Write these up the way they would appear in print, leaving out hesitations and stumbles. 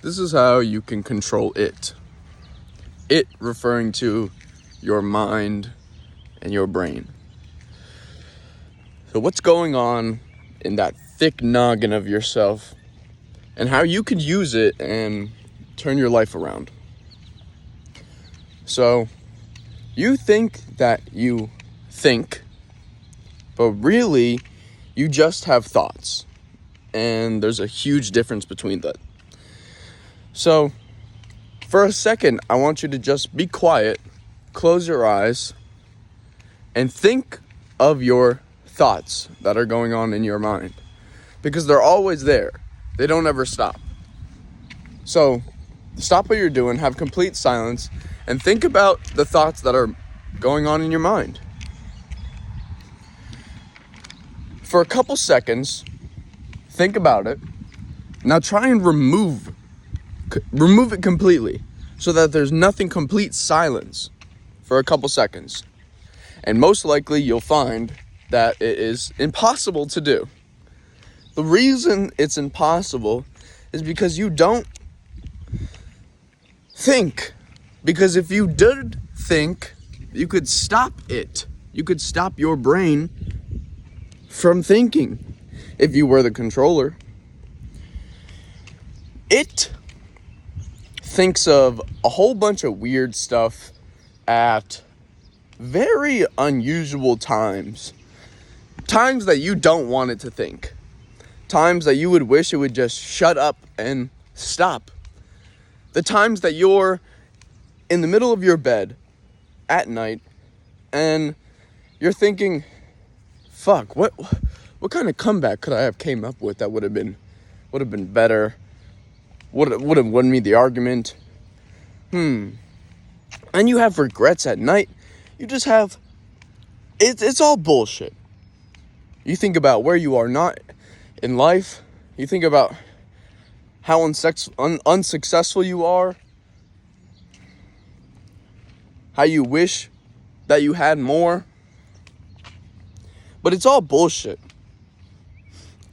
This is how you can control it. It referring to your mind and your brain. So what's going on in that thick noggin of yourself and how you could use it and turn your life around. So you think that you think, but really you just have thoughts. And there's a huge difference between that. So for a second, I want you to just be quiet, close your eyes, and think of your thoughts that are going on in your mind. Because they're always there. They don't ever stop. So stop what you're doing, have complete silence, and think about the thoughts that are going on in your mind. For a couple seconds, think about it. Now try and remove it completely so that there's nothing, complete silence for a couple seconds. And most likely you'll find that it is impossible to do. The reason it's impossible is because you don't think. Because if you did think, you could stop it. You could stop your brain from thinking if you were the controller. It thinks of a whole bunch of weird stuff at very unusual times. Times that you don't want it to think. Times that you would wish it would just shut up and stop. The times that you're in the middle of your bed at night and you're thinking, fuck, what kind of comeback could I have came up with that would have been better? Would have won me the argument? And you have regrets at night. You just have, it's all bullshit. You think about where you are not in life. You think about how unsuccessful you are. How you wish that you had more. But it's all bullshit.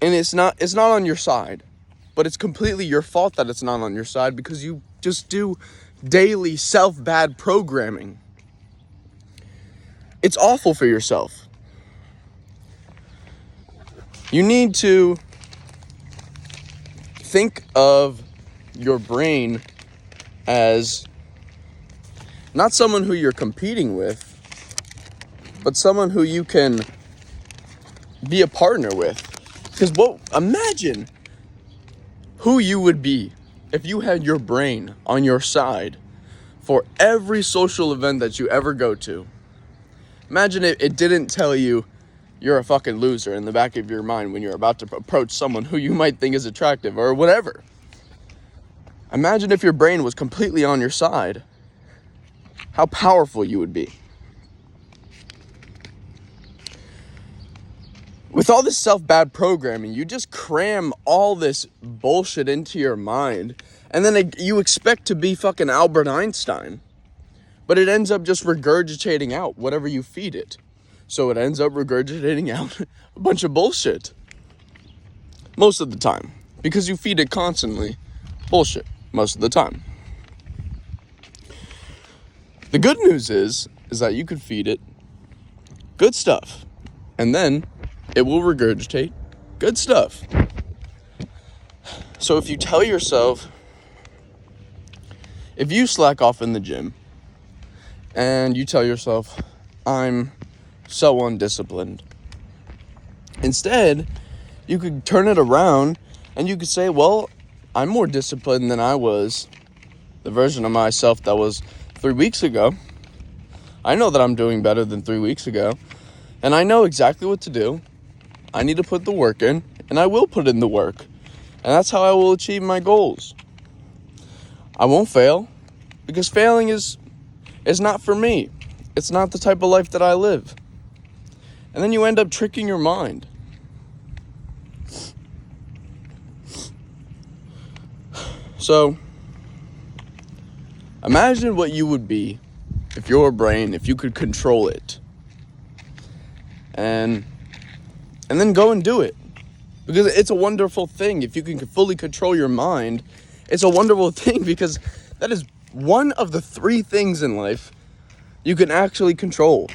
And it's not on your side. But it's completely your fault that it's not on your side because you just do daily self-bad programming. It's awful for yourself. You need to think of your brain as not someone who you're competing with, but someone who you can be a partner with. Because imagine who you would be if you had your brain on your side for every social event that you ever go to. Imagine it didn't tell you you're a fucking loser in the back of your mind when you're about to approach someone who you might think is attractive or whatever. Imagine if your brain was completely on your side. How powerful you would be. With all this self-bad programming, you just cram all this bullshit into your mind, and then you expect to be fucking Albert Einstein. But it ends up just regurgitating out whatever you feed it. So it ends up regurgitating out a bunch of bullshit. Most of the time. Because you feed it constantly bullshit most of the time. The good news is that you could feed it good stuff. And then it will regurgitate good stuff. So if you tell yourself, if you slack off in the gym and you tell yourself, I'm so undisciplined. Instead, you could turn it around and you could say, well, I'm more disciplined than I was the version of myself that was 3 weeks ago. I know that I'm doing better than 3 weeks ago. And I know exactly what to do. I need to put the work in, and I will put in the work. And that's how I will achieve my goals. I won't fail, because failing is not for me. It's not the type of life that I live. And then you end up tricking your mind. So, imagine what you would be if you could control it. And then go and do it. Because it's a wonderful thing. If you can fully control your mind, It's a wonderful thing because that is one of the 3 things in life you can actually control.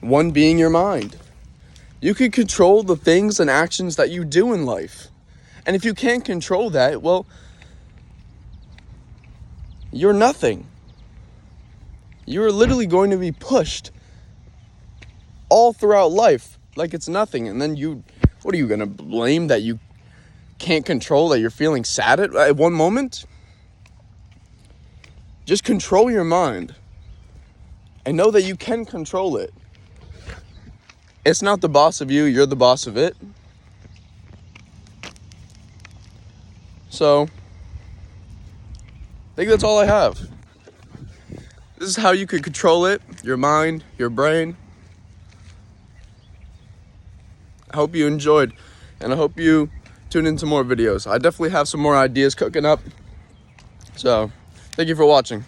One being your mind. You can control the things and actions that you do in life. And if you can't control that, well, you're nothing. You're literally going to be pushed all throughout life like it's nothing. And then what are you going to blame that you can't control, that you're feeling sad at one moment? Just control your mind and know that you can control it. It's not the boss of you, you're the boss of it. So, I think that's all I have. This is how you could control it, your mind, your brain. I hope you enjoyed, and I hope you tune into more videos. I definitely have some more ideas cooking up. So, thank you for watching.